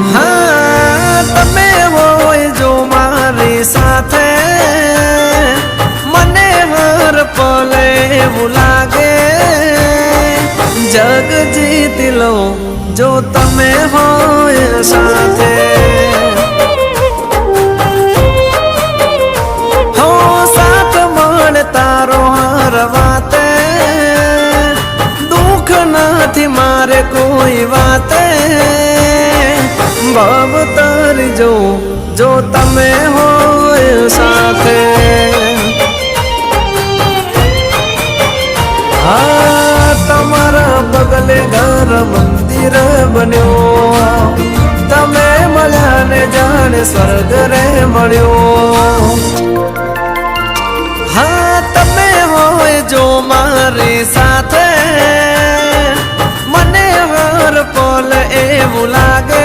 हाँ तमे होय जो मारी साथे मने हर पले એવું લાગે जग जीत लो जो तमे होय साथे हो साथ मळ तारो हर वाते दुख નથી मारे कोई वाते भव तारी जो तमे होय साथे हाँ तमारा बगले घर मंदिर बन्यो तमे मळ्या ने जाने स्वर्ग रे मळ्यो हाँ तमे होय जो मारी साथे मने हर पल એવું લાગે